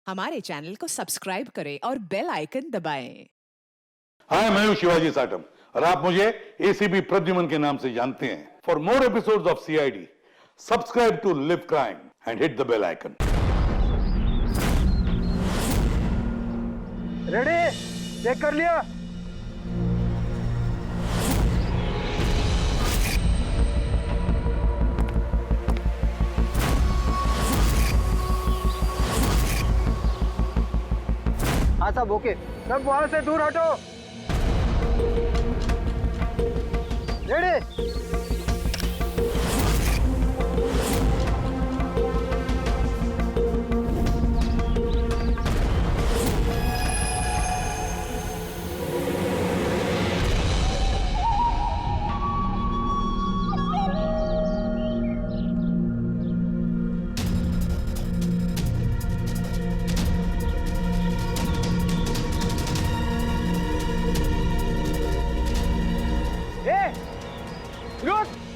हमारे चैनल को सब्सक्राइब करें और बेल आइकन दबाएं। हाय, मैं हूं शिवाजी साटम और आप मुझे एसीपी प्रद्युमन के नाम से जानते हैं। For more episodes of CID, subscribe to live crime and hit the bell icon. Ready? Check कर लिया? हाँ सब ओके। सब वहां से दूर हटो। रेडी?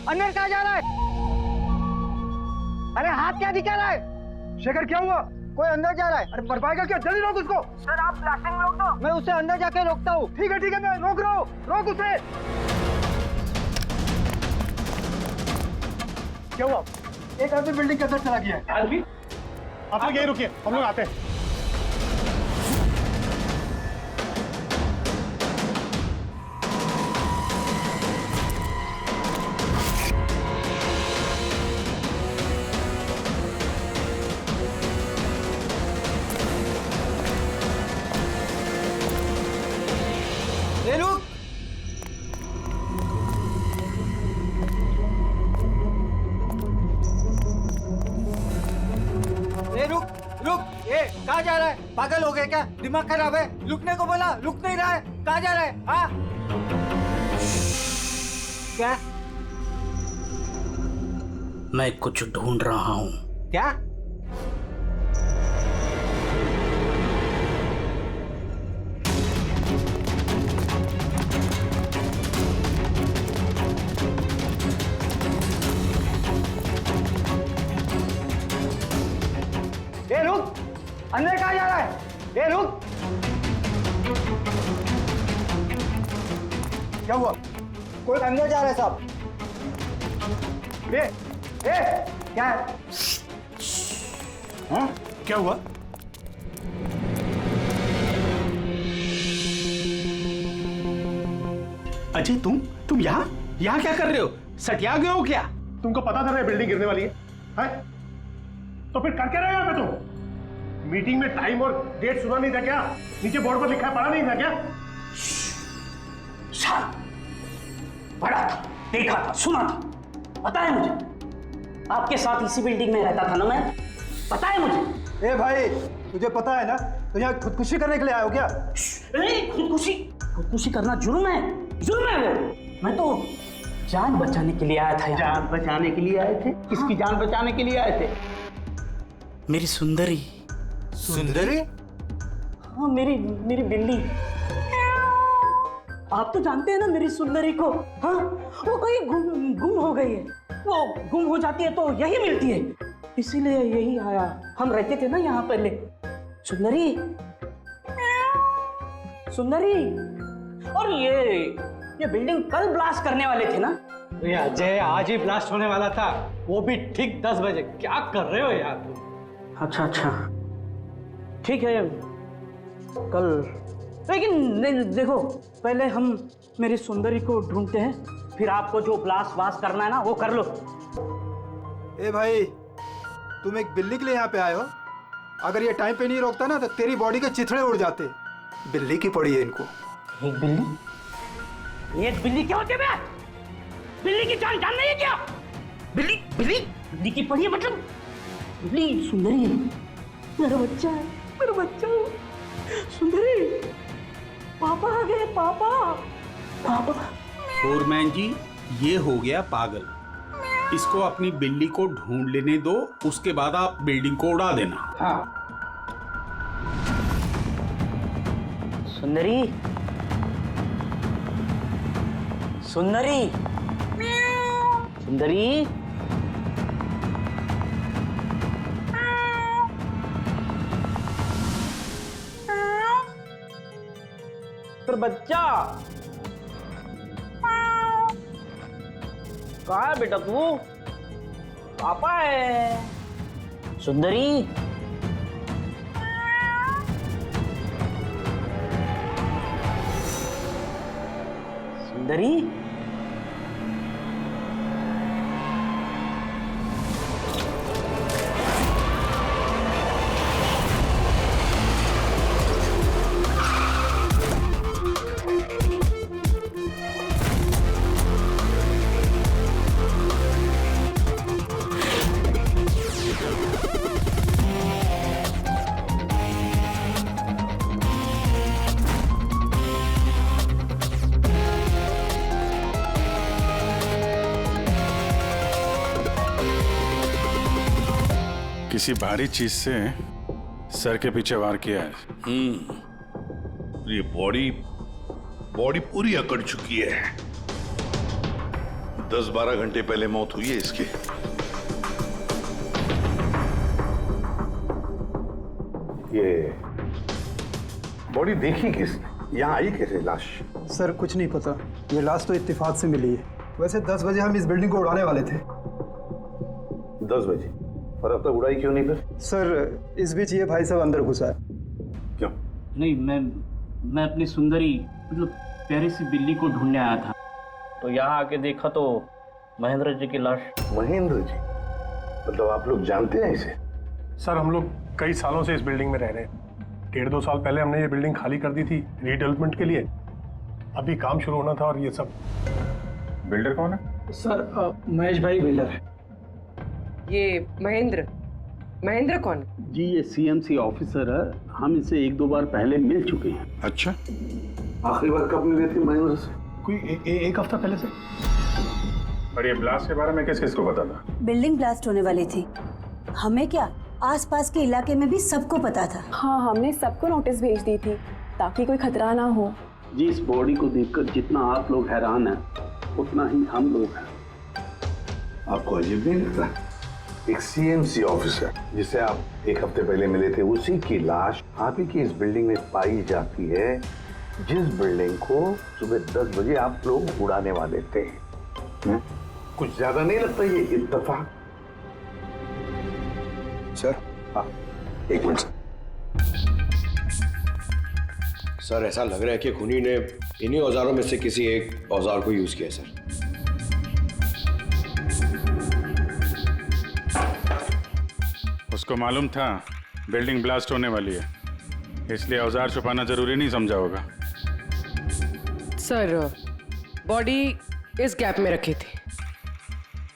अंदर कहाँ जा रहा है? अरे हाथ क्या दिखा रहा है? शेखर क्या हुआ? कोई अंदर जा रहा है। अरे मर पाएगा क्या? जल्दी रोक उसको। सर आप ब्लास्टिंग रोक दो। मैं उसे अंदर जाके रोकता हूँ। ठीक है मैं रोक रहा हूँ। रोक उसे। क्या हुआ? एक आदमी बिल्डिंग के अंदर चला गया है। आदमी? आप लोग यहीं रुकिए, हम लोग आते हैं। कहाँ जा रहा है? पागल हो गए क्या? दिमाग खराब है? रुकने को बोला, रुक नहीं रहा है। कहाँ जा रहा है? हाँ? क्या? मैं कुछ ढूंढ रहा हूँ। क्या? ए रुक! अंदर कहाँ जा रहा है? ए रुक! क्या हुआ? कोई अंदर जा रहा है साहब। क्या है? हाँ? क्या हुआ? अजय तुम यहाँ क्या कर रहे हो? सटिया गए हो क्या? तुमको पता था ना बिल्डिंग गिरने वाली है? तो फिर कर क्या रहे हो यहाँ पे तुम? मीटिंग में टाइम और डेट सुना नहीं था क्या? नीचे बोर्ड पर लिखा है, पढ़ा नहीं था क्या? पढ़ा था, देखा था, सुना था, पता है मुझे। आपके साथ इसी बिल्डिंग में रहता था ना मैं, पता है मुझे। ए भाई, तुझे पता है ना तो यहाँ खुदकुशी करने के लिए आए हो क्या? खुदकुशी करना जुर्म है वो। मैं तो जान बचाने के लिए आया था। जान बचाने के लिए आए थे? किसकी जान बचाने के लिए आए थे? मेरी सुंदरी। हाँ, मेरी बिल्ली। आप तो जानते हैं ना मेरी सुंदरी को। हाँ, वो कहीं गुम हो गई है। वो गुम हो जाती है तो यही मिलती है, इसीलिए यही आया। हम रहते थे ना यहाँ पहले। सुंदरी। और ये बिल्डिंग कल ब्लास्ट करने वाले थे ना? अजय, आज ही ब्लास्ट होने वाला था, वो भी ठीक 10 बजे। क्या कर रहे हो यार तुम? अच्छा, ठीक है कल, लेकिन देखो पहले हम मेरी सुंदरी को ढूंढते हैं, फिर आपको जो ब्लास्ट करना है ना वो कर लो। ए भाई, तुम एक बिल्ली के लिए यहाँ पे आए हो? अगर ये टाइम पे नहीं रोकता ना तो तेरी बॉडी के चिथड़े उड़ जाते। बिल्ली की पड़ी है इनको। एक बिल्ली क्या होती है? बिल्ली की जान नहीं है क्या? बिल्ली की पड़ी है मतलब? बिल्ली सुंदरी है, मेरा बच्चा है। सुंदरी, पापा आ गए। पापा। फोरमैन जी, ये हो गया पागल। इसको अपनी बिल्ली को ढूंढ लेने दो, उसके बाद आप बिल्डिंग को उड़ा देना। हाँ। सुंदरी। पर बच्चा। कहाँ है बेटा तू? पापा है। सुंदरी, सुंदरी, किसी भारी चीज से सर के पीछे वार किया है। ये बॉडी पूरी अकड़ चुकी है। 10-12 घंटे पहले मौत हुई है इसकी। ये बॉडी देखी किसने? यहाँ आई कैसे लाश? सर कुछ नहीं पता, ये लाश तो इत्तेफाक से मिली है। वैसे 10 बजे हम इस बिल्डिंग को उड़ाने वाले थे। 10 बजे? और अब तक उड़ाई क्यों नहीं फिर? सर इस बीच ये भाई साहब अंदर घुसा है। क्यों? नहीं, मैं अपनी सुंदरी मतलब प्यारी सी बिल्ली को ढूंढने आया था, तो यहाँ आके देखा तो महेंद्र जी की लाश। महेंद्र जी? मतलब आप लोग जानते हैं इसे? सर हम लोग कई सालों से इस बिल्डिंग में रह रहे हैं। 1.5-2 साल पहले हमने ये बिल्डिंग खाली कर दी थी रीडेवलपमेंट के लिए। अभी काम शुरू होना था और ये सब। बिल्डर कौन है? सर महेश भाई बिल्डर है। ये महेंद्र कौन? जी ये सीएमसी ऑफिसर है, हम इसे 1-2 बार पहले मिल चुके हैं। अच्छा, आखिरी बार कब मिले थे महेंद्र से? कोई एक हफ्ता पहले से। और ये ब्लास्ट के बारे में किस किस को पता था? बिल्डिंग ब्लास्ट होने वाली थी, हमें क्या आसपास के इलाके में भी सबको पता था। हाँ, हमने सबको नोटिस भेज दी थी ताकि कोई खतरा ना हो। जी इस बॉडी को देखकर जितना आप लोग हैरान हैं उतना ही हम लोग हैं। आपको अजीब नहीं लगता? एक सीएमसी ऑफिसर जिसे आप 1 हफ्ते पहले मिले थे, उसी की लाश आप ही की इस बिल्डिंग में पाई जाती है, जिस बिल्डिंग को सुबह 10 बजे आप लोग उड़ाने वाले थे। कुछ ज्यादा नहीं लगता ये इत्तेफाक? सर हाँ, एक मिनट सर, ऐसा लग रहा है कि खूनी ने इन्हीं औजारों में से किसी एक औजार को यूज किया सर। उसको मालूम था बिल्डिंग ब्लास्ट होने वाली है, इसलिए औजार छुपाना जरूरी नहीं समझा होगा। सर बॉडी इस गैप में रखी थी,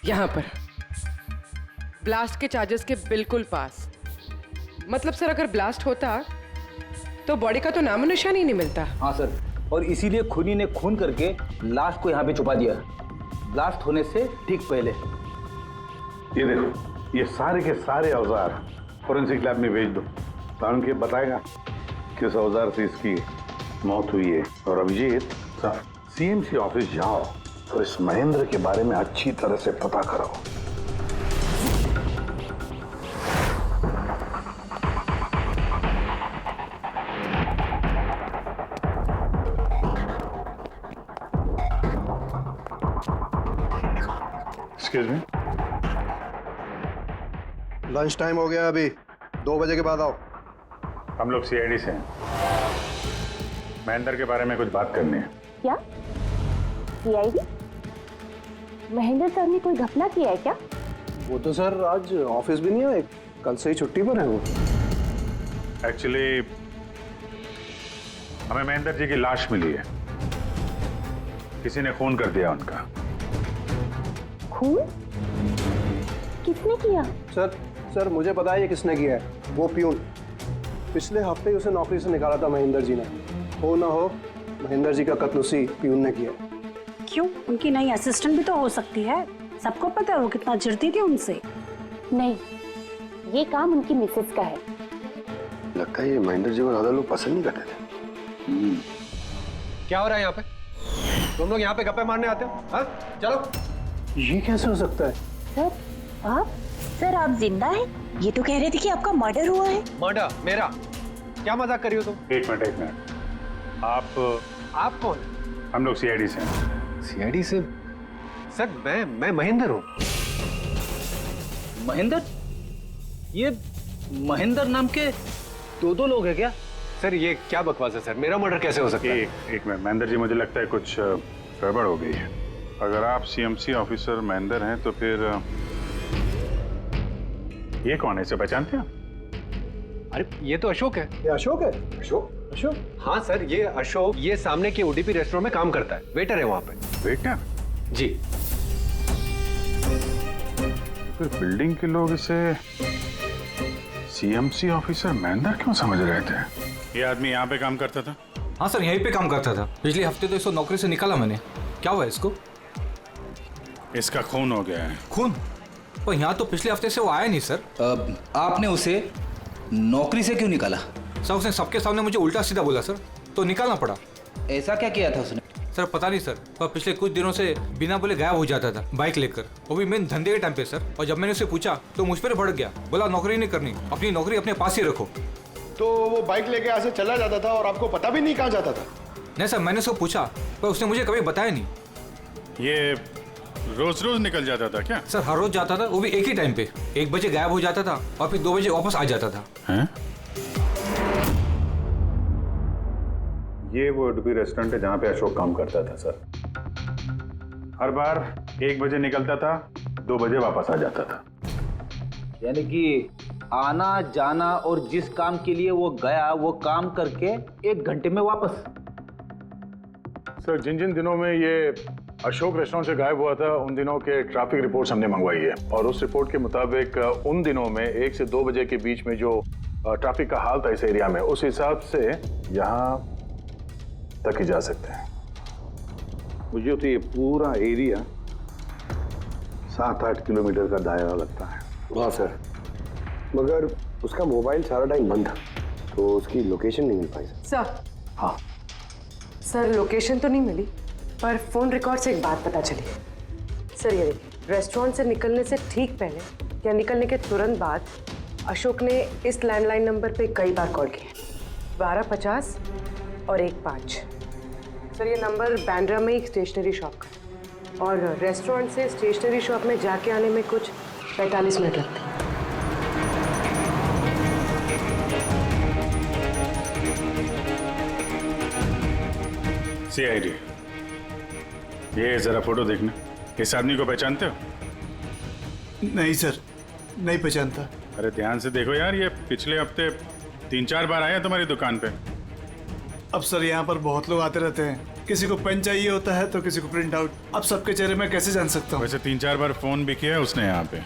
यहाँ पर ब्लास्ट के चार्जेस के बिल्कुल पास। मतलब सर अगर ब्लास्ट होता तो बॉडी का तो नामो निशान ही नहीं मिलता। हाँ सर, और इसीलिए खूनी ने खून करके लाश को यहाँ पे छुपा दिया, ब्लास्ट होने से ठीक पहले। ये देखो, ये सारे के सारे औजार फोरेंसिक लैब में भेज दो, कारण के बताएगा किस औजार से इसकी मौत हुई है। और अभिजीत सर, सीएमसी ऑफिस जाओ और इस महेंद्र के बारे में अच्छी तरह से पता करो। एक्सक्यूज मी, लंच टाइम हो गया, अभी 2 बजे के बाद आओ। हम लोग सीआईडी से हैं, महेंद्र के बारे में कुछ बात करनी है। क्या सीआईडी? महेंद्र सर ने कोई घपला किया है क्या? वो तो सर आज ऑफिस भी नहीं आए, कल से ही छुट्टी पर है वो। एक्चुअली हमें महेंद्र जी की लाश मिली है, किसी ने खून कर दिया उनका। खून? किसने किया? सर मुझे पता है ये किसने किया है, वो प्यून। पिछले हफ्ते ही उसे नौकरी से निकाला था महेंद्र जी ने। हो ना हो महेंद्र जी का कत्ल उसी प्यून ने किया। क्यों, उनकी नई असिस्टेंट भी तो हो सकती है, सबको पता है वो कितना चिढ़ती थी उनसे। नहीं, ये काम उनकी मिसेस का है। लगता है ये महेंद्र जी को ज्यादा लोग पसंद नहीं करते थे। क्या हो रहा है यहाँ पे? तुम लोग यहाँ पे गप्पे मारने आते हो? हाँ चलो। ये कैसे हो सकता है? सर आप? सर आप जिंदा हैं? ये तो कह रहे थे कि आपका मर्डर हुआ है। मर्डर? मेरा? क्या मजाक कर रही हो तुम? एक मिनट, आप कौन? हम लोग सीआईडी से हैं। सीआईडी से? सर मैं महेंद्र हूँ। महेंद्र? ये महेंद्र नाम के दो लोग हैं क्या? सर ये क्या बकवास है सर, मेरा मर्डर कैसे हो सकता है? एक मिनट महेंद्र जी, मुझे लगता है कुछ गड़बड़ हो गई है। अगर आप सीएमसी ऑफिसर महेंद्र हैं तो फिर ये कौन है, इसे पहचानते हैं? अरे ये तो अशोक है। ये अशोक है? अशोक? हाँ सर, ये अशोक ये सामने के ओडीपी रेस्टोरेंट में काम करता है, वेटर है वहाँ पे। वेटर? जी। फिर बिल्डिंग के लोग इसे सीएमसी ऑफिसर महेंद्र क्यों समझ रहे थे? ये आदमी यहाँ पे काम करता था? हाँ सर, यहीं पे काम करता था। पिछले हफ्ते तो इसको नौकरी से निकाला मैंने। क्या हुआ इसको? इसका खून हो गया है। खून? पर यहाँ तो पिछले हफ्ते से वो आया नहीं सर। आपने उसे नौकरी से क्यों निकाला? सर उसने सबके सामने मुझे उल्टा सीधा बोला सर, तो निकालना पड़ा। ऐसा क्या किया था उसने? सर पता नहीं सर, पर पिछले कुछ दिनों से बिना बोले गायब हो जाता था बाइक लेकर, वो भी मेन धंधे के टाइम पे सर। और जब मैंने उसे पूछा तो मुझ पर भड़क गया, बोला नौकरी नहीं करनी, अपनी नौकरी अपने पास ही रखो। तो वो बाइक लेके यहाँ से चला जाता था और आपको पता भी नहीं कहाँ जाता था? नहीं सर, मैंने उसको पूछा पर उसने मुझे कभी बताया नहीं। ये रोज रोज निकल जाता था क्या? सर हर रोज जाता था, वो भी एक ही टाइम पे। 1 बजे गायब हो जाता था और फिर 2 बजे वापस आ जाता था। हैं? ये वो ओडीपी रेस्टोरेंट है जहाँ पे अशोक काम करता था सर। हर बार 1 बजे निकलता था, 2 बजे वापस आ जाता था। यानी कि आना जाना और जिस काम के लिए वो गया वो काम करके 1 घंटे में वापस। सर जिन जिन दिनों में ये अशोक रेस्टोरेंट से गायब हुआ था उन दिनों के ट्रैफिक रिपोर्ट्स हमने मंगवाई है, और उस रिपोर्ट के मुताबिक उन दिनों में 1 से 2 बजे के बीच में जो ट्रैफिक का हाल था इस एरिया में, उस हिसाब से यहाँ तक ही जा सकते हैं। मुझे तो ये पूरा एरिया 7-8 किलोमीटर का दायरा लगता है। वाह सर, मगर उसका मोबाइल सारा टाइम बंद था, तो उसकी लोकेशन नहीं मिल पाई सर। हाँ सर लोकेशन तो नहीं मिली, पर फोन रिकॉर्ड से एक बात पता चली। सर ये देखिए, रेस्टोरेंट से निकलने से ठीक पहले या निकलने के तुरंत बाद अशोक ने इस लैंडलाइन नंबर पे कई बार कॉल किया, 1250 और 15। सर ये नंबर बांद्रा में एक स्टेशनरी शॉप का है, और रेस्टोरेंट से स्टेशनरी शॉप में जाके आने में कुछ 45 मिनट लगते हैं। सीआईडी, ये जरा फोटो देखना। इस आदमी को पहचानते हो? नहीं सर, नहीं पहचानता। अरे ध्यान से देखो यार, ये पिछले हफ्ते 3-4 बार आया तुम्हारी दुकान पे। अब सर यहाँ पर बहुत लोग आते रहते हैं, किसी को पेन चाहिए होता है तो किसी को प्रिंट आउट। अब सबके चेहरे में कैसे जान सकता हूँ? वैसे 3-4 बार फोन भी किया उसने यहाँ पे,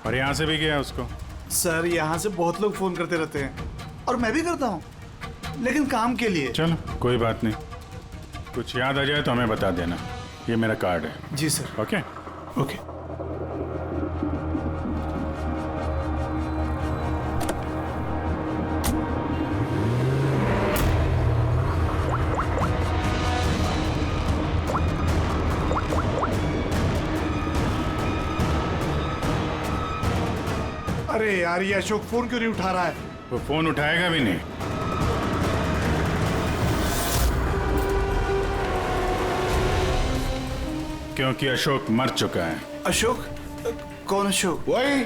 और यहाँ से भी किया उसको। सर यहाँ से बहुत लोग फोन करते रहते हैं, और मैं भी करता हूँ, लेकिन काम के लिए। चलो कोई बात नहीं, कुछ याद आ जाए तो हमें बता देना, ये मेरा कार्ड है। जी सर। Okay okay. अरे यार, ये अशोक फोन क्यों नहीं उठा रहा है? वो फोन उठाएगा भी नहीं। क्योंकि अशोक मर चुका है। अशोक? कौन अशोक? वही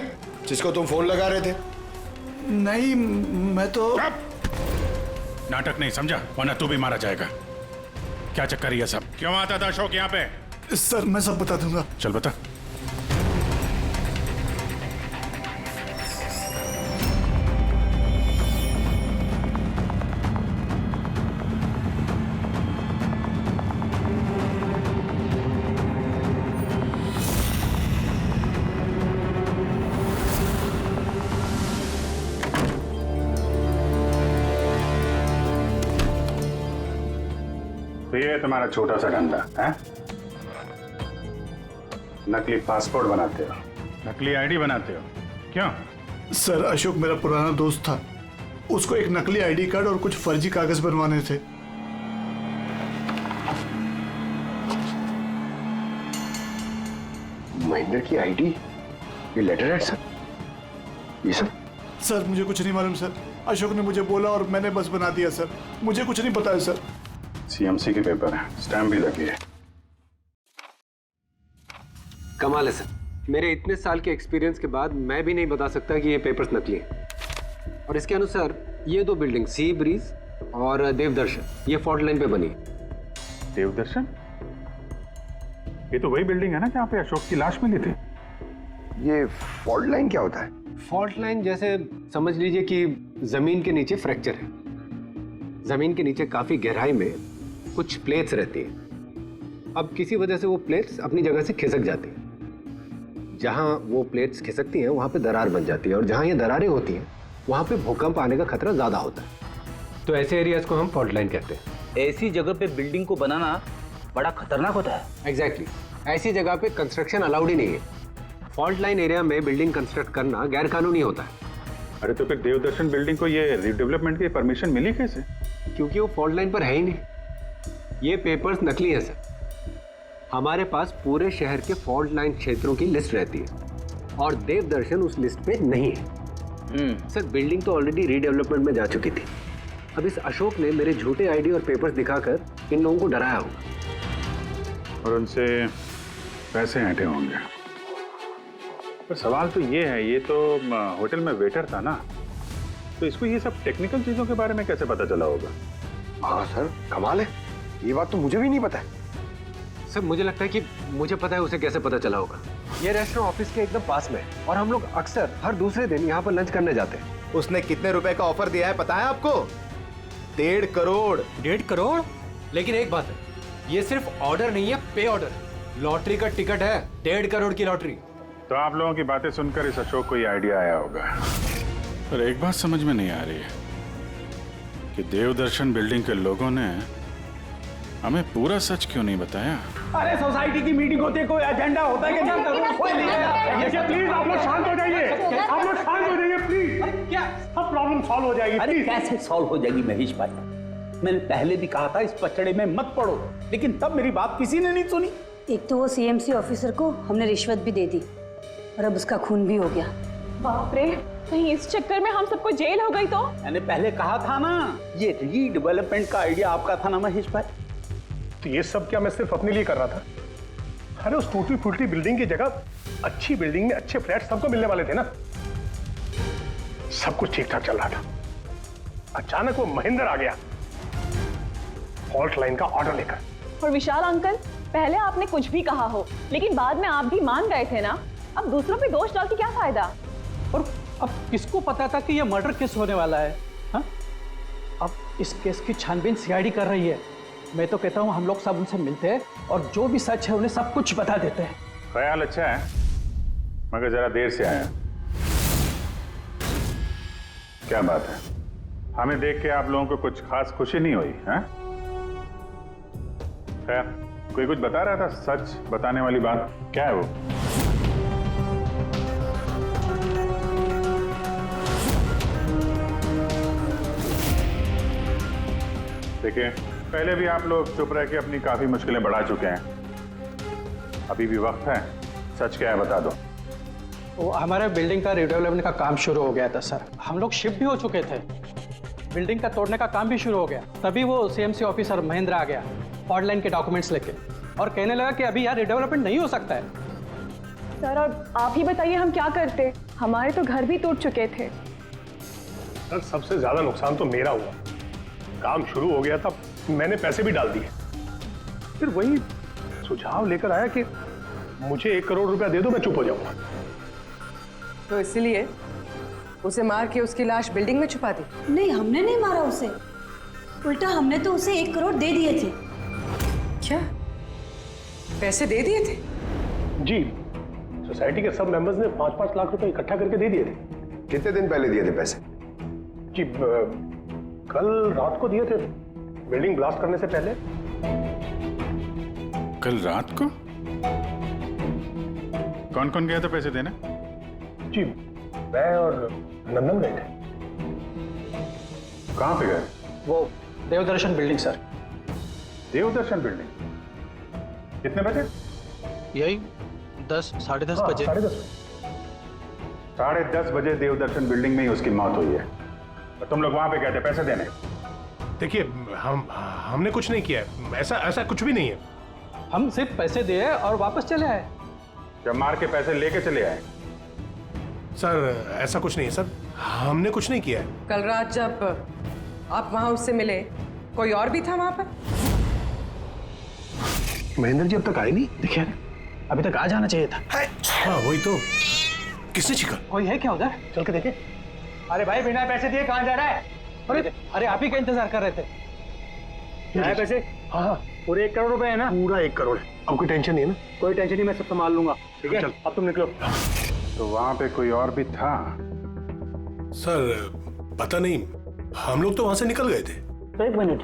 जिसको तुम फोन लगा रहे थे। नहीं, मैं तो नाटक नहीं समझा, वरना तू भी मारा जाएगा। क्या चक्कर है ये सब? क्यों आता था अशोक यहाँ पे? सर मैं सब बता दूंगा। चल बता। तो ये तुम्हारा छोटा सा धंधा है? नकली पासपोर्ट बनाते हो, नकली आईडी बनाते हो, क्यों? सर अशोक मेरा पुराना दोस्त था, उसको एक नकली आईडी कार्ड और कुछ फर्जी कागज बनवाने थे। महेंद्र की आईडी, ये लेटर है सर, ये सब? सर मुझे कुछ नहीं मालूम सर, अशोक ने मुझे बोला और मैंने बस बना दिया सर, मुझे कुछ नहीं पता है सर। सीएमसी के पेपर है, स्टैम्प भी लगी है। कमाल है सर, मेरे इतने साल के एक्सपीरियंस के बाद मैं भी नहीं बता सकता कि ये पेपर्स नकली हैं। और इसके अनुसार ये दो बिल्डिंग सी ब्रीज और देवदर्शन ये फॉल्ट लाइन पे बनी है। देवदर्शन? ये तो वही बिल्डिंग है ना जहाँ पे अशोक की लाश मिली थी। ये फॉल्ट लाइन क्या होता है? फॉल्ट लाइन जैसे समझ लीजिए कि जमीन के नीचे फ्रैक्चर है। जमीन के नीचे काफी गहराई में कुछ प्लेट्स रहती हैं। अब किसी वजह से वो प्लेट्स अपनी जगह से खिसक जाती हैं। जहां वो प्लेट्स खिसकती हैं वहां पे दरार बन जाती है, और जहां ये दरारें होती हैं वहां पे भूकंप आने का खतरा ज्यादा होता है। तो ऐसे एरियाज को हम फॉल्ट लाइन कहते हैं। ऐसी जगह पे बिल्डिंग को बनाना बड़ा खतरनाक होता है। एग्जैक्टली, ऐसी जगह पे कंस्ट्रक्शन अलाउड ही नहीं है। फॉल्ट लाइन एरिया में बिल्डिंग कंस्ट्रक्ट करना गैर कानूनी होता है। अरे तो फिर देवदर्शन बिल्डिंग को ये रीडेवलपमेंट की परमिशन मिली कैसे? क्योंकि वो फॉल्ट लाइन पर है ही नहीं। ये पेपर्स नकली हैं सर। हमारे पास पूरे शहर के फॉल्ट लाइन क्षेत्रों की लिस्ट रहती है और देवदर्शन उस लिस्ट पे नहीं है। सर बिल्डिंग तो ऑलरेडी रीडेवलपमेंट में जा चुकी थी। अब इस अशोक ने मेरे झूठे आईडी और पेपर्स दिखाकर इन लोगों को डराया होगा और उनसे पैसे ऐंठे होंगे। पर सवाल तो ये है, ये तो होटल में वेटर था ना, तो इसको ये सब टेक्निकल चीजों के बारे में कैसे पता चला होगा? हाँ सर, कमाल है, ये बात तो मुझे भी नहीं पता है। सर मुझे लगता है कि मुझे पता है उसे कैसे पता चला होगा। ये रेस्टोरेंट ऑफिस के एकदम पास में है और हम लोग अक्सर हर दूसरे दिन यहाँ पर लंच करने जाते हैं। उसने कितने रुपए का ऑफर दिया है पता है आपको? 1.5 करोड़। 1.5 करोड़? लेकिन एक बात है, ये सिर्फ ऑर्डर नहीं है, पे ऑर्डर। लॉटरी का टिकट है, 1.5 करोड़ की लॉटरी। तो आप लोगों की बातें सुनकर इस अशोक को ये आइडिया आया होगा। पर एक बात समझ में नहीं आ रही है कि देवदर्शन बिल्डिंग के लोगों ने हमें पूरा सच क्यों नहीं बताया? अरे सोसाइटी की मीटिंग होती है, कोई एजेंडा होता है कि प्लीज आप लोग शांत हो जाइए, आप लोग शांत हो जाइए प्लीज। क्या सब प्रॉब्लम सॉल्व हो जाएगी। अरे कैसे सॉल्व हो जाएगी महेश भाई? मैंने पहले भी कहा था इस पचड़े में मत पड़ो, लेकिन तब मेरी बात किसी ने नहीं सुनी। एक तो वो सीएमसी ऑफिसर को हमने रिश्वत भी दे दी और अब उसका खून भी हो गया। बाप रे, कहीं इस चक्कर में हम सबको जेल हो गई तो? मैंने पहले कहा था ना, ये रीडेवलपमेंट का आइडिया आपका था ना महेश भाई? तो ये सब क्या मैं सिर्फ अपने लिए कर रहा था? अरे उस टूटी फूटी बिल्डिंग की जगह अच्छी बिल्डिंग में अच्छे फ्लैट सबको मिलने वाले थे ना। सब कुछ ठीक ठाक चल रहा था, अचानक वो महेंद्र आ गया फॉल्ट लाइन का ऑर्डर लेकर। और विशाल अंकल, पहले आपने कुछ भी कहा हो, लेकिन बाद में आप भी मान गए थे ना। अब दूसरों पे दोष डाल के क्या फायदा? और अब किसको पता था कि ये मर्डर केस होने वाला है? हा? अब इस केस की छानबीन सीआईडी कर रही है। मैं तो कहता हूँ हम लोग सब उनसे मिलते हैं और जो भी सच है उन्हें सब कुछ बता देते हैं। ख्याल अच्छा है, मगर जरा देर से आया। क्या बात है, हमें देख के आप लोगों को कुछ खास खुशी नहीं हुई? हैं? खैर, कोई कुछ बता रहा था, सच बताने वाली बात क्या है वो? देखिए, पहले भी आप लोग चुप रह के अपनी काफी मुश्किलें बढ़ा चुके हैं। अभी भी वक्त है, सच क्या है बता दो। वो हमारे बिल्डिंग का रिडेवलपमेंट का काम शुरू हो गया था सर। हम लोग शिफ्ट भी हो चुके थे, बिल्डिंग का तोड़ने का काम भी शुरू हो गया। तभी वो सीएमसी ऑफिसर महेंद्र आ गया फॉल्ट लाइन के डॉक्यूमेंट्स लेके और कहने लगा कि अभी यार रिडेवलपमेंट नहीं हो सकता है। सर अब आप ही बताइए हम क्या करते? हमारे तो घर भी टूट चुके थे। सर सबसे ज्यादा नुकसान तो मेरा हुआ। काम शुरू हो गया था, मैंने पैसे भी डाल दिए। फिर वही सुझाव लेकर आया कि मुझे 1 करोड़ रुपया दे दो, मैं चुप हो जाऊंगा। तो इसलिए उसे मार के उसकी लाश बिल्डिंग में छुपा दी? नहीं, हमने नहीं मारा उसे, उल्टा हमने तो उसे 1 करोड़ दे दिए थे। क्या पैसे दे दिए थे? जी, सोसाइटी के सब मेंबर्स ने 5-5 लाख रुपए इकट्ठा करके दे दिए थे। कितने दिन पहले दिए थे पैसे? जी कल रात को दिए थे, बिल्डिंग ब्लास्ट करने से पहले। कल रात को? कौन कौन गया था पैसे देने? जी मैं और नंदन गए थे। कहाँ पे गए? वो देवदर्शन बिल्डिंग सर। देवदर्शन बिल्डिंग? कितने बजे? यही 10 साढ़े 10 बजे। 10:30 बजे देवदर्शन बिल्डिंग में ही उसकी मौत हुई है। और तुम लोग वहां पे गए थे पैसे देने? देखिए हमने कुछ नहीं किया है, ऐसा कुछ भी नहीं है। हम सिर्फ पैसे दिए और वापस चले आए। जब मार के पैसे लेके चले आए? सर ऐसा कुछ नहीं है सर, हमने कुछ नहीं किया है। कल रात जब आप वहां उससे मिले, कोई और भी था वहां पर? महेंद्र जी अब तक आए नहीं। देखिए अभी तक आ जाना चाहिए था। हाँ वही तो, किसने छिका? कोई है क्या उधर? चल के देखे। अरे भाई बिना पैसे दिए कहाँ जा रहा है? अरे आप ही का इंतजार कर रहे थे। क्या है पैसे? हाँ पूरे 1 करोड़ रुपए है ना? पूरा 1 करोड़। अब कोई टेंशन नहीं है ना? कोई टेंशन नहीं, मैं सब संभाल लूंगा। ठीक है, चल। अब तुम निकलो। तो वहां पे कोई और भी था? सर पता नहीं, हम लोग तो वहां से निकल गए थे। तो 1 मिनट,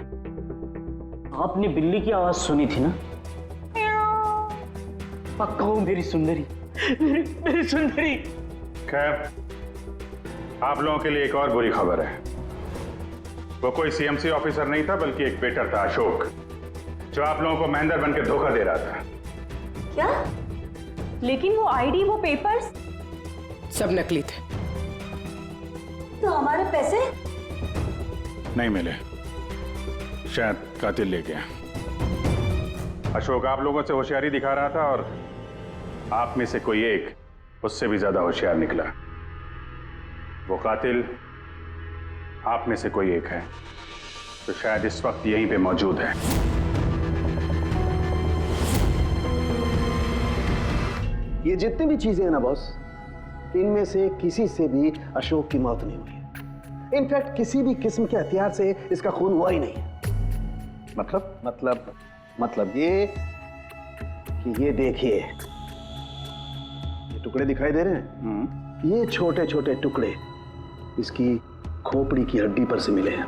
आपने बिल्ली की आवाज सुनी थी ना? पक्का वो मेरी सुंदरी, मेरी सुंदरी। खैर, आप लोगों के लिए एक और बुरी खबर है। वो कोई सीएमसी ऑफिसर नहीं था, बल्कि एक वेटर था, अशोक, जो आप लोगों को महेंद्र बन के धोखा दे रहा था। क्या? लेकिन वो आईडी, वो पेपर्स सब नकली थे। तो हमारे पैसे? नहीं मिले, शायद कातिल ले गया। अशोक आप लोगों से होशियारी दिखा रहा था और आप में से कोई एक उससे भी ज्यादा होशियार निकला। वो कातिल आप में से कोई एक है, तो शायद इस वक्त यहीं पे मौजूद है। ये जितनी भी चीजें हैं ना बॉस, इनमें से किसी से भी अशोक की मौत नहीं हुई है। इनफैक्ट किसी भी किस्म के हथियार से इसका खून हुआ ही नहीं है। मतलब ये कि ये देखिए, ये टुकड़े दिखाई दे रहे हैं? ये छोटे छोटे टुकड़े इसकी खोपड़ी की हड्डी पर से मिले हैं।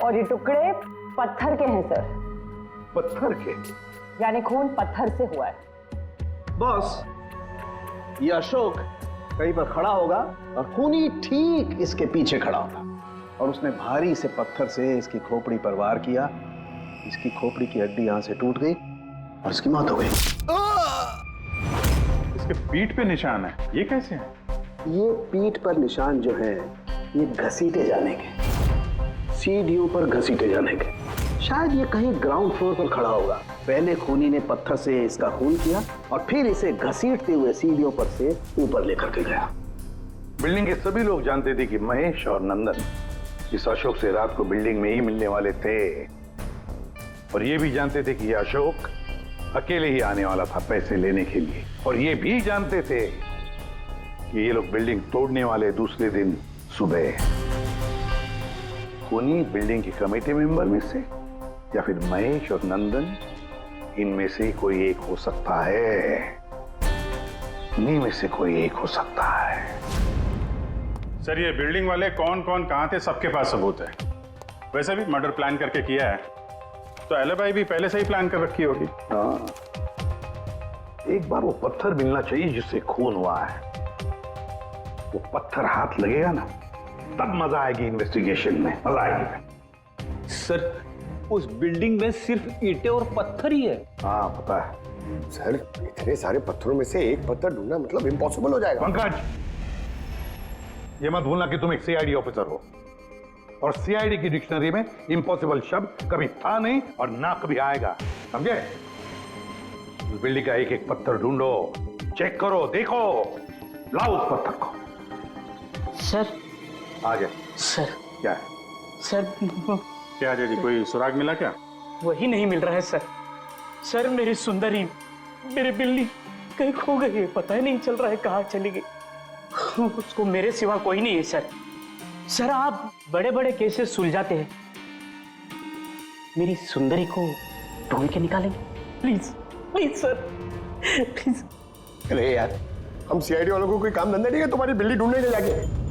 और ये टुकड़े पत्थर के हैं सर। पत्थर के? यानी खून पत्थर से हुआ है। बॉस, ये अशोक कहीं पर खड़ा होगा और खूनी ठीक इसके पीछे खड़ा होगा और उसने भारी से पत्थर से इसकी खोपड़ी पर वार किया। इसकी खोपड़ी की हड्डी यहां से टूट गई और इसकी मौत हो गई। इसके पीठ पे निशान है, ये कैसे है? ये पीठ पर निशान जो है, ये घसीटे जाने के, सीढ़ियों पर घसीटे जाने के। शायद ये कहीं ग्राउंड फ्लोर पर खड़ा होगा। पहले खूनी ने पत्थर से इसका खून किया और फिर इसे घसीटते हुए सीढ़ियों पर से ऊपर लेकर के गया। बिल्डिंग के सभी लोग जानते थे कि महेश और नंदन इस अशोक से रात को बिल्डिंग में ही मिलने वाले थे, और ये भी जानते थे कि ये अशोक अकेले ही आने वाला था पैसे लेने के लिए, और ये भी जानते थे कि ये लोग बिल्डिंग तोड़ने वाले दूसरे दिन सुबह। खूनी बिल्डिंग की कमेटी मेंबर में से या फिर महेश और नंदन, इनमें से कोई एक हो सकता है। इन्हीं में से कोई एक हो सकता है। सर ये बिल्डिंग वाले कौन कौन कहां थे, सबके पास सबूत है। वैसे भी मर्डर प्लान करके किया है, तो एलिबाई भी पहले से ही प्लान कर रखी होगी। हाँ, एक बार वो पत्थर मिलना चाहिए जिससे खून हुआ है। वो पत्थर हाथ लगेगा ना, तब मजा आएगी इन्वेस्टिगेशन में, मजा आएगी। सर उस बिल्डिंग में सिर्फ ईंटें और पत्थर ही है। हाँ पता है सर, इतने सारे पत्थरों में से एक पत्थर ढूंढना मतलब इम्पॉसिबल हो जाएगा। पंकज, ये मत भूलना कि तुम एक सीआईडी ऑफिसर हो, और सीआईडी की डिक्शनरी में इम्पॉसिबल शब्द कभी था नहीं और ना कभी आएगा, समझे? उस बिल्डिंग का एक एक पत्थर ढूंढो, चेक करो, देखो, लाओ उस पत्थर को। सर आ गया। सर क्या है? सर क्या जी, कोई सुराग मिला क्या? वही नहीं मिल रहा है सर। सर मेरी सुंदरी, मेरी बिल्ली कहीं खो गई है, पता ही नहीं चल रहा है कहाँ चली गई। उसको मेरे सिवा कोई नहीं है सर। सर आप बड़े बड़े केसेस सुलझाते हैं, मेरी सुंदरी को ढूंढ के निकालेंगे प्लीज, प्लीज सर, प्लीज। अरे यार, हम सीआईडी वालों को कोई काम धंधा नहीं है तुम्हारी बिल्ली ढूंढने के जाके।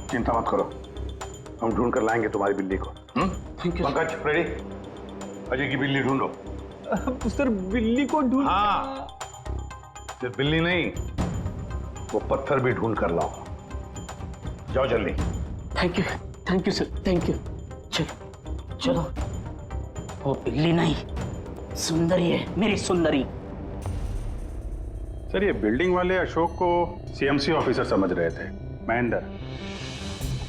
चिंता मत करो, हम ढूंढ कर लाएंगे तुम्हारी बिल्ली को। पंकज, रेडी? अजय की बिल्ली ढूंढो। सर बिल्ली को ढूंढ? हाँ, सिर्फ बिल्ली नहीं, वो पत्थर भी ढूंढ कर लाओ। जाओ जल्दी। Thank you sir, thank you. चलो चलो, वो बिल्ली नहीं, सुंदरी है, मेरी सुंदरी। सर ये बिल्डिंग वाले अशोक को सीएमसी ऑफिसर समझ रहे थे, महेंद्र।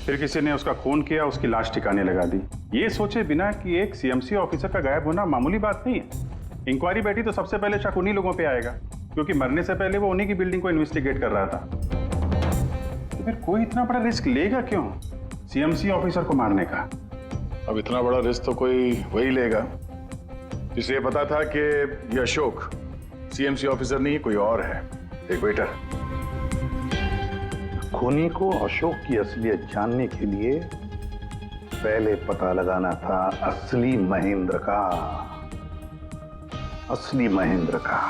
फिर किसी ने उसका खून किया, उसकी लाश ठिकाने लगा दी, ये सोचे बिना कि एक सीएमसी ऑफिसर का गायब होना मामूली बात नहीं है। इंक्वायरी बैठी तो सबसे पहले शक उन्हीं लोगों पे आएगा, क्योंकि मरने से पहले वो उन्हीं की बिल्डिंग को इन्वेस्टिगेट कर रहा था। तो फिर कोई इतना बड़ा रिस्क लेगा क्यों सीएमसी ऑफिसर को मारने का? अब इतना बड़ा रिस्क तो कोई वही लेगा जिसे ये पता था कि ये अशोक सीएमसी ऑफिसर नहीं, कोई और है, एक वेटर। खूनी को अशोक की असलियत जानने के लिए पहले पता लगाना था असली महेंद्र का। असली महेंद्र का।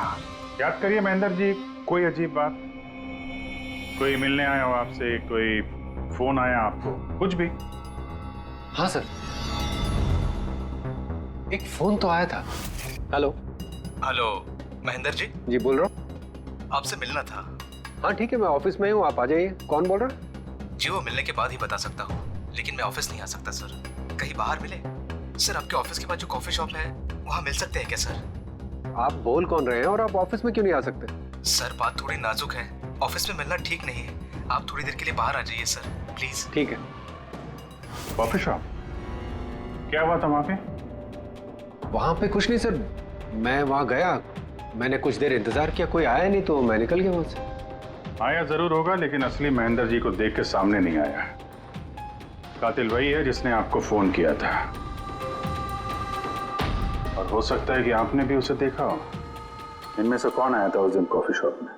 याद करिए महेंद्र जी, कोई अजीब बात, कोई मिलने आया हो आपसे, कोई फोन आया आपको, कुछ भी? हाँ सर, एक फोन तो आया था। Hello hello Mahendra ji. जी बोल रहा हूँ। आपसे मिलना था। हाँ ठीक है, मैं ऑफिस में हूँ, आप आ जाइए। कौन बोल रहा है? जी वो मिलने के बाद ही बता सकता हूँ, लेकिन मैं ऑफिस नहीं आ सकता सर। कहीं बाहर मिले? सर आपके ऑफिस के पास जो कॉफी शॉप है वहाँ मिल सकते हैं क्या सर? आप बोल कौन रहे हैं और आप ऑफिस में क्यों नहीं आ सकते? सर बात थोड़ी नाजुक है, ऑफिस में मिलना ठीक नहीं है। आप थोड़ी देर के लिए बाहर आ जाइए सर, प्लीज। ठीक है। Coffee shop? क्या हुआ था वहाँ पे? वहाँ पे कुछ नहीं सर, मैं वहाँ गया, मैंने कुछ देर इंतजार किया, कोई आया नहीं तो मैं निकल गया वहाँ से। आया जरूर होगा, लेकिन असली महेंद्र जी को देख के सामने नहीं आया। कातिल वही है जिसने आपको फोन किया था, और हो सकता है कि आपने भी उसे देखा हो। इनमें से कौन आया था उस दिन कॉफी शॉप में?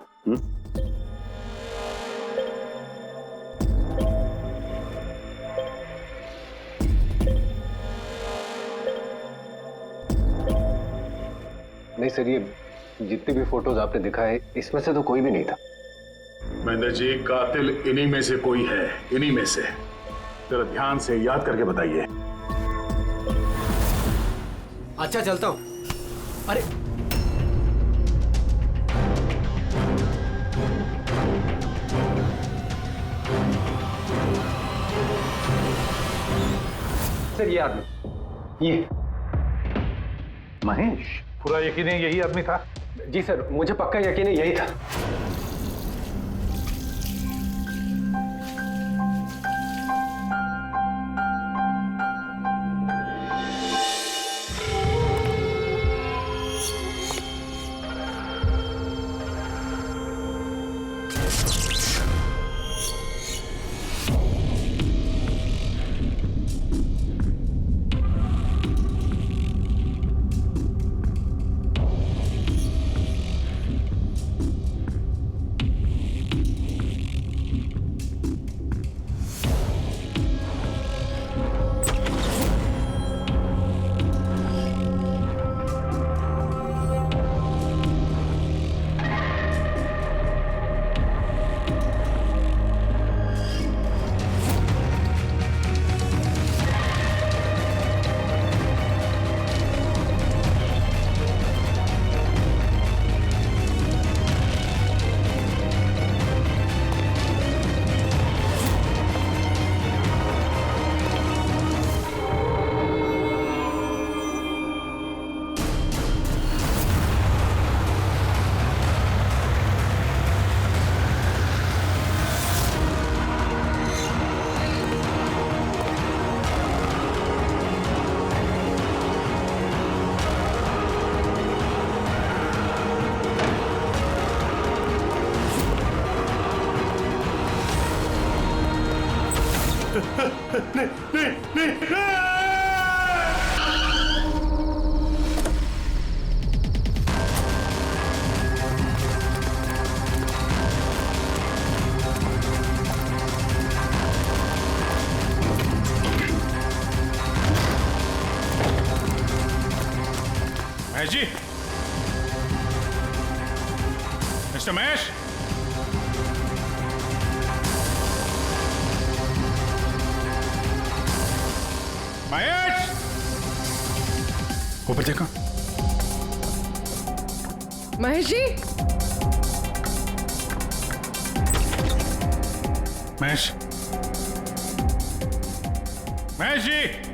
नहीं सर, ये जितनी भी फोटोज आपने दिखाए इसमें से तो कोई भी नहीं था। महेंद्र जी, कातिल इन्हीं में से कोई है, इन्हीं में से। जरा ध्यान से याद करके बताइए। अच्छा चलता हूँ। अरे सर, ये आदमी, ये महेश, पूरा यकीन है यही आदमी था? जी सर, मुझे पक्का यकीन है यही था। महेश जी, मिस्टर महेश, महेश, ऊपर देखो। महेश जी, महेश, महेश जी।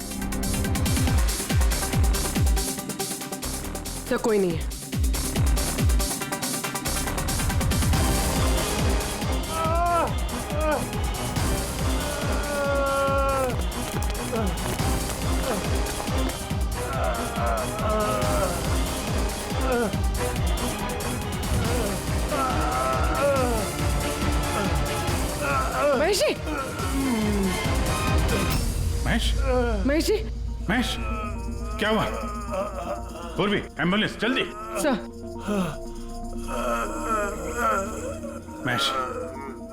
तो कोई नहीं है। महेश जी, महेश, महेश जी, महेश, क्या हुआ? पूर्वी, एम्बुलेंस जल्दी। सर। महेश,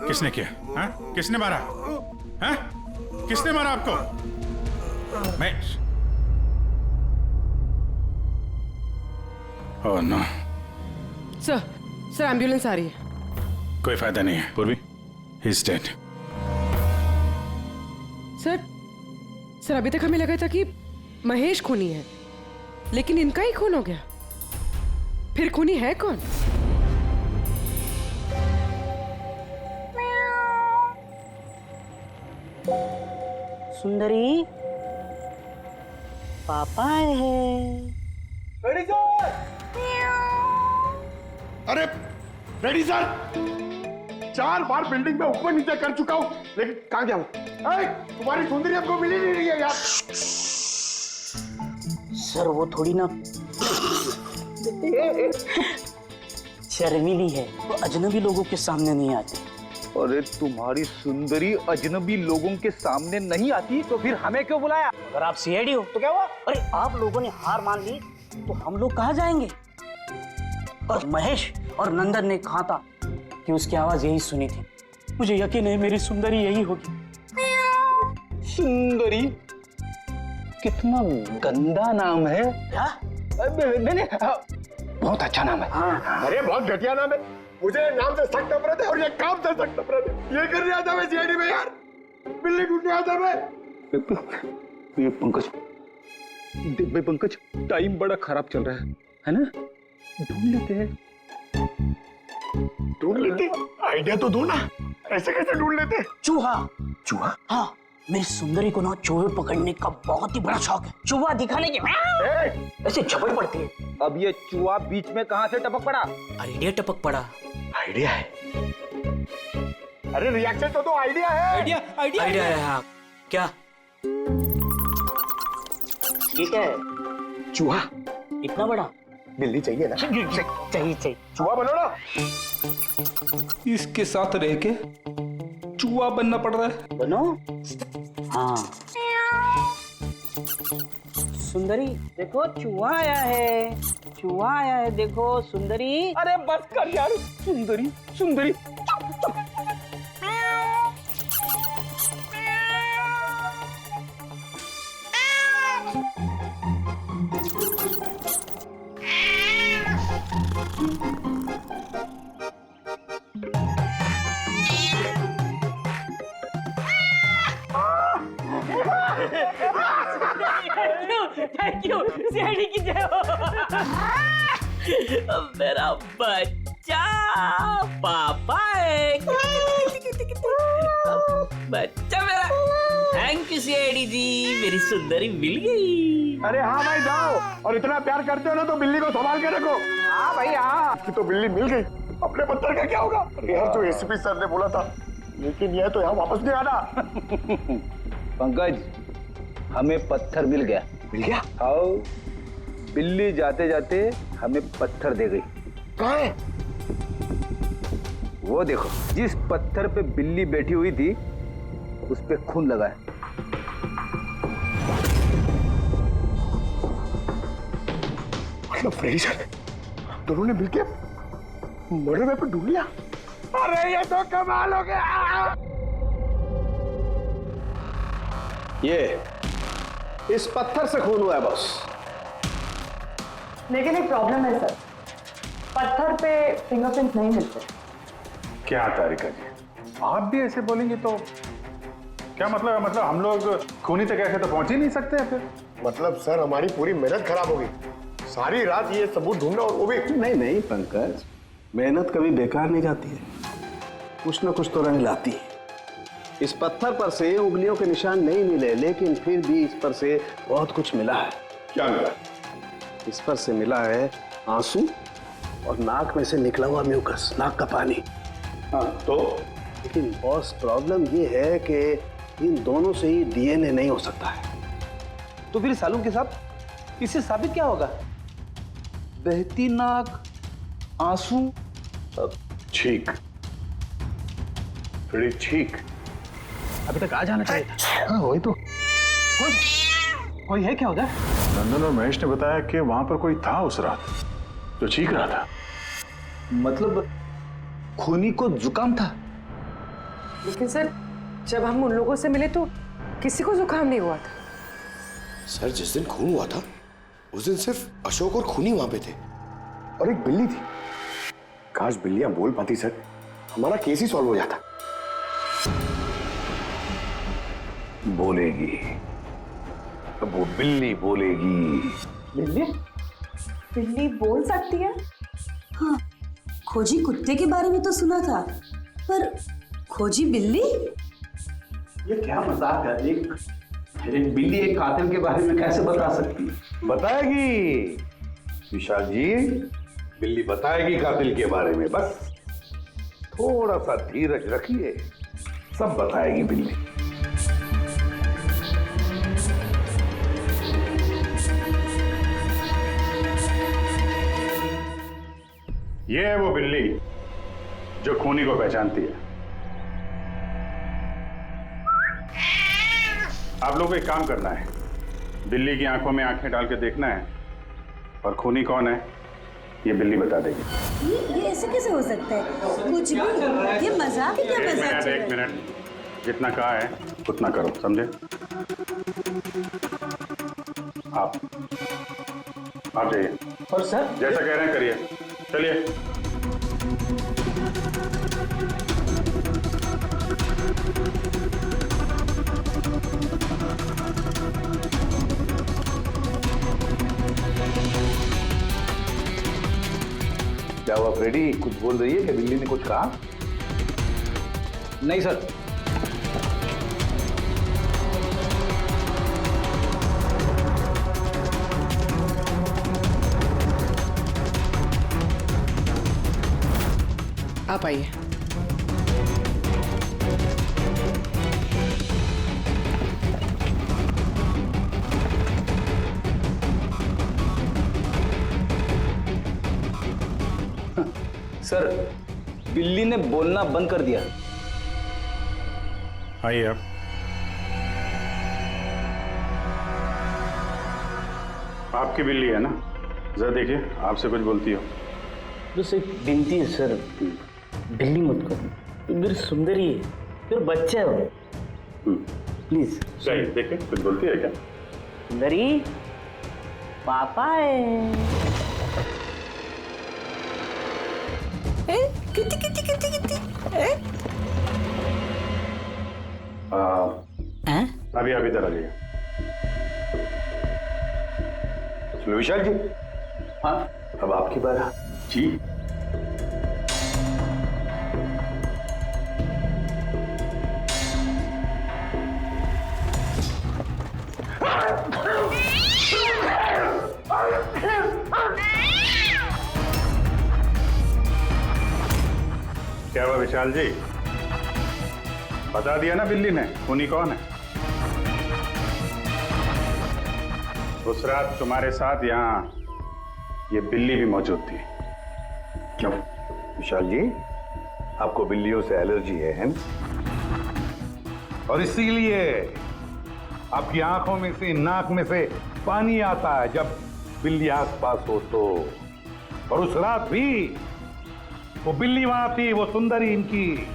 किसने किया? हाँ? किसने मारा? हाँ? किसने मारा आपको? Mahesh. Oh no. Sir ambulance आ रही है। कोई फायदा नहीं है पूर्वी, ही इज डेड। सर अभी तक हमें लगा था कि महेश खूनी है, लेकिन इनका ही खून हो गया। फिर खूनी है कौन? सुंदरी, पापा आए हैं। Ready sir. अरे रेडी सर, 4 बार बिल्डिंग में ऊपर नीचे कर चुका हूं, लेकिन कहां गया हूं? तुम्हारी सुंदरी हमको मिली नहीं रही है यार। सर वो थोड़ी ना शर्मीली है, वो अजनबी लोगों के सामने नहीं आती। अरे तुम्हारी सुंदरी अजनबी लोगों के सामने नहीं आती तो फिर हमें क्यों बुलाया? अगर आप सीआईडी हो तो क्या हुआ? अरे आप लोगों ने हार मान ली तो हम लोग कहाँ जाएंगे? और महेश और नंदन ने कहा था कि उसकी आवाज यही सुनी थी। मुझे यकीन है मेरी सुंदरी यही होगी। सुंदरी? कितना गंदा नाम है। क्या? नहीं, बहुत अच्छा नाम है। हाँ। अरे बहुत घटिया नाम है। मुझे नाम से सख्त नफरत है और ये काम से सख्त नफरत है। ये करने आता मैं सीआईडी में यार, बिल्ली ढूंढने आता मैं। ये पंकज, टाइम बड़ा खराब चल रहा है ना? ढूंढ लेते हैं। ढूंढ लेते? आइडिया तो दो ना, ऐसे कैसे ढूंढ लेते? चूहा। चूहा? हाँ, मेरी सुंदरी को ना चूहे पकड़ने का बहुत ही बड़ा शौक है। चूहा दिखाने के ऐसे झपट पड़ती है। अब ये चूहा बीच में कहां से टपक पड़ा? आइडिया टपक पड़ा। आइडिया है? अरे रिएक्शन तो दो, आइडिया है। आइडिया है। हाँ क्या? ये क्या है? चूहा। इतना बड़ा? बिल्ली चाहिए ना? चाहिए। चूहा बनो ना। इसके साथ रह के चूहा बनना पड़ रहा है। बनो? हाँ। सुंदरी देखो, चूहा आया है। चूहा आया है, देखो सुंदरी। अरे बस कर यार। सुंदरी सुंदरी। थैंक यू, सीआईडी की जय हो। मेरा बच्चा पापा है। बच्चा मेरा। थैंक यू सीआईडी जी, मेरी सुंदरी मिल गई। अरे हाँ भाई जाओ, और इतना प्यार करते हो ना तो बिल्ली को संभाल के रखो। हाँ भाई हाँ। कि तो बिल्ली मिल गई, अपने पत्थर का क्या होगा? अरे यार जो एसपी सर ने बोला था, लेकिन यह तो यहाँ वापस नहीं आना। पंकज, हमें पत्थर मिल गया। मिल गया? आओ, बिल्ली जाते जाते हमें पत्थर दे गई। कहाँ है? वो देखो, जिस पत्थर पे बिल्ली बैठी हुई थी उस पे खून लगा है। मतलब फ्रेडी सर दोनों ने मिलकर मर्डर वेपन ढूंढ लिया। अरे ये तो कमाल हो गया। ये इस पत्थर से खून हुआ है बॉस। लेकिन एक प्रॉब्लम है सर, पत्थर पे फिंगरप्रिंट नहीं मिलते। क्या तारिका जी, आप भी ऐसे बोलेंगे तो क्या मतलब है? मतलब हम लोग खूनी तक ऐसे तो पहुंच ही नहीं सकते फिर? मतलब सर हमारी पूरी मेहनत खराब हो गई। सारी रात ये सबूत ढूंढना, और वो भी नहीं पंकज, मेहनत कभी बेकार नहीं जाती है, कुछ ना कुछ तो रंग लाती है। इस पत्थर पर से उंगलियों के निशान नहीं मिले, लेकिन फिर भी इस पर से बहुत कुछ मिला है। क्या मिला? इस पर से मिला है आंसू और नाक में से निकला हुआ म्यूकस, नाक का पानी। हाँ तो? लेकिन बॉस प्रॉब्लम ये है कि इन दोनों से ही डीएनए नहीं हो सकता है। तो फिर सालू के साथ इससे साबित क्या होगा? बहती नाक, आंसू, छींक, थोड़ी छींक। अभी तक आ जाना चाहिए था। हाँ वही तो। कोई है क्या उधर? नंदन और महेश ने बताया कि वहां पर कोई था उस रात जो चीख रहा था। मतलब खूनी को जुकाम था? लेकिन सर जब हम उन लोगों से मिले तो किसी को जुकाम नहीं हुआ था। सर जिस दिन खून हुआ था उस दिन सिर्फ अशोक और खूनी वहां पे थे और एक बिल्ली थी। काश बिल्लियां बोल पाती सर, हमारा केस ही सॉल्व हो जाता। बोलेगी, अब वो बिल्ली बोलेगी। बिल्ली? बिल्ली बोल सकती है? हाँ, खोजी कुत्ते के बारे में तो सुना था, पर खोजी बिल्ली? ये क्या मजाक है? एक बिल्ली एक कातिल के बारे में कैसे बता सकती है? बताएगी विशाल जी, बिल्ली बताएगी कातिल के बारे में। बस थोड़ा सा धीरज रखिए, सब बताएगी बिल्ली। ये है वो बिल्ली जो खूनी को पहचानती है। आप लोगों को एक काम करना है, बिल्ली की आंखों में आंखें डाल के देखना है और खूनी कौन है ये बिल्ली बता देगी। ये ऐसे कैसे हो सकता है? कुछ भी, ये मजाक है क्या? मजाक? एक मिनट, जितना कहा है उतना करो, समझे? आप जाइए। और सर जैसा कह रहे हैं करिए, चलिए। क्या हुआ फ्रेडी, कुछ बोल रही है कि बिल्ली ने कुछ कहा? नहीं सर। आप आइए। सर बिल्ली ने बोलना बंद कर दिया। आइए आप। आपकी बिल्ली है ना? जरा देखिए, आपसे कुछ बोलती हो। बस एक विनती है सर, बिल्ली मत करो, मेरी सुंदरी है, मेरा बच्चा है वो, प्लीज। सही, देखिए कुछ बोलती है क्या? सुंदरी पापा है। कितनी कितनी कितनी कितनी? अभी आप इधर आ जाइए। विशाल जी। हाँ अब आपकी बात। जी। क्या हुआ विशाल जी? बता दिया ना बिल्ली ने खूनी कौन है? उस रात तुम्हारे साथ यहाँ ये बिल्ली भी मौजूद थी। क्यों विशाल जी, आपको बिल्लियों से एलर्जी है ना? और इसीलिए आपकी आंखों में से, नाक में से पानी आता है जब बिल्ली आसपास हो तो। और उस रात भी वो बिल्ली वहां थी, वो सुंदरी इनकी,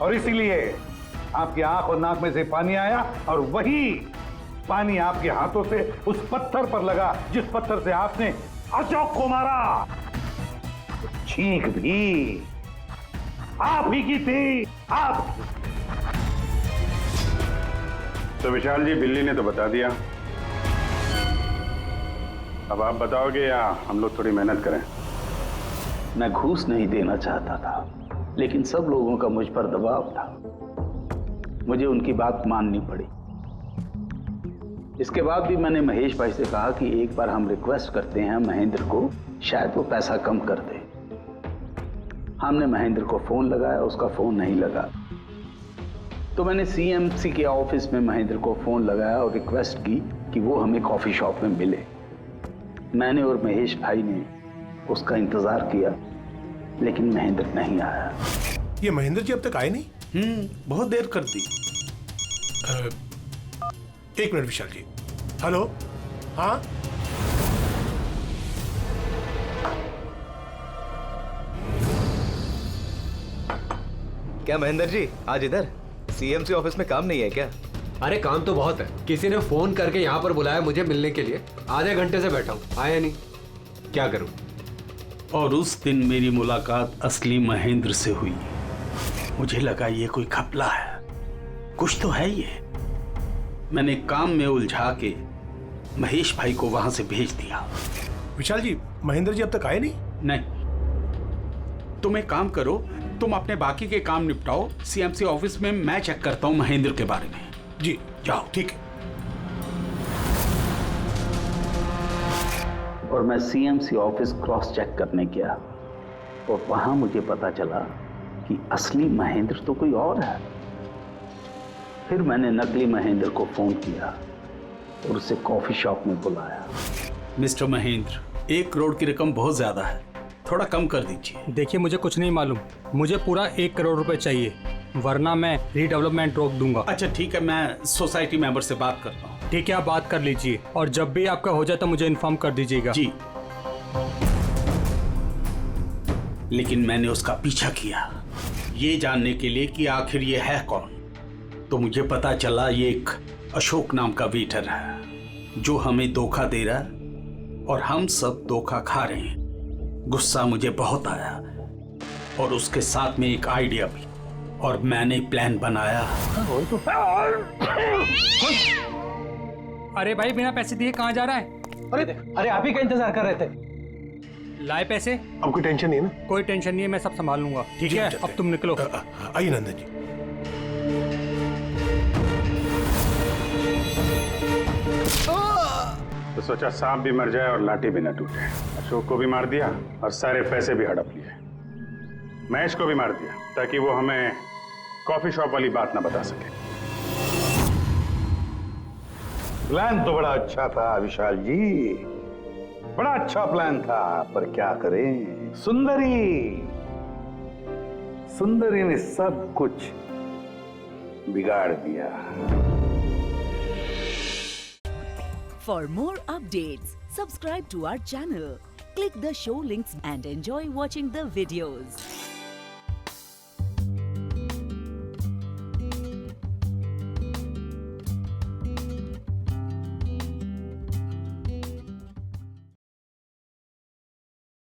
और इसीलिए आपकी आंख और नाक में से पानी आया और वही पानी आपके हाथों से उस पत्थर पर लगा जिस पत्थर से आपने अशोक को मारा। चीख भी आप ही की थी, आप। तो विशाल जी, बिल्ली ने तो बता दिया, अब आप बताओगे या हम लोग थोड़ी मेहनत करें? मैं घूस नहीं देना चाहता था, लेकिन सब लोगों का मुझ पर दबाव था, मुझे उनकी बात माननी पड़ी। इसके बाद भी मैंने महेश भाई से कहा कि एक बार हम रिक्वेस्ट करते हैं महेंद्र को, शायद वो पैसा कम कर दे। हमने महेंद्र को फोन लगाया, उसका फोन नहीं लगा, तो मैंने सीएमसी के ऑफिस में महेंद्र को फोन लगाया और रिक्वेस्ट की कि वो हमें कॉफी शॉप में मिले। मैंने और महेश भाई ने उसका इंतजार किया, लेकिन महेंद्र नहीं आया। ये महेंद्र जी अब तक आए नहीं? बहुत देर कर दी। एक मिनट विशाल जी। हेलो, हाँ क्या महेंद्र जी आज इधर सीएमसी ऑफिस में काम नहीं है क्या? अरे काम तो बहुत है, किसी ने फोन करके यहाँ पर बुलाया मुझे मिलने के लिए। आधे घंटे से बैठा हूँ, आया नहीं, क्या करूँ? और उस दिन मेरी मुलाकात असली महेंद्र से हुई। मुझे लगा ये कोई घपला है, कुछ तो है ये। मैंने काम में उलझा के महेश भाई को वहां से भेज दिया। विशाल जी, महेंद्र जी अब तक आए नहीं? नहीं, तुम एक काम करो, तुम अपने बाकी के काम निपटाओ, सीएमसी ऑफिस में मैं चेक करता हूं महेंद्र के बारे में। जी जाओ। ठीक है। और मैं सीएमसी ऑफिस क्रॉस चेक करने गया और वहां मुझे पता चला कि असली महेंद्र तो कोई और है। फिर मैंने नकली महेंद्र को फोन किया और उसे कॉफी शॉप में बुलाया। मिस्टर महेंद्र, 1 करोड़ की रकम बहुत ज्यादा है, थोड़ा कम कर दीजिए। देखिए मुझे कुछ नहीं मालूम, मुझे पूरा 1 करोड़ रुपए चाहिए, वरना मैं रीडेवलपमेंट रोक दूंगा। अच्छा ठीक है, मैं सोसाइटी मेंबर से बात करता हूँ। ठीक है, आप बात कर लीजिए और जब भी आपका हो जाए तो मुझे इन्फॉर्म कर दीजिएगा। जी। लेकिन मैंने उसका पीछा किया ये जानने के लिए कि आखिर ये है कौन। तो मुझे पता चला ये एक अशोक नाम का वेटर है जो हमें धोखा दे रहा है और हम सब धोखा खा रहे हैं। गुस्सा मुझे बहुत आया और उसके साथ में एक आइडिया भी, और मैंने प्लान बनाया। अरे भाई, बिना पैसे दिए कहाँ जा रहा है? अरे आप ही का इंतजार कर रहे थे। लाए पैसे? अब कोई टेंशन नहीं है ना? कोई टेंशन नहीं है, मैं सब संभाल लूंगा। ठीक है, अब तुम निकलो। आइए नंदन जी। तो सोचा सांप भी मर जाए और लाठी भी न टूटे। अशोक को भी मार दिया और सारे पैसे भी हड़प लिए। महेश को भी मार दिया ताकि वो हमें कॉफी शॉप वाली बात ना बता सके। प्लान तो बड़ा अच्छा था विशाल जी, बड़ा अच्छा प्लान था, पर क्या करें, सुंदरी ने सब कुछ बिगाड़ दिया। For more updates, subscribe to our channel, click the show links and enjoy watching the videos.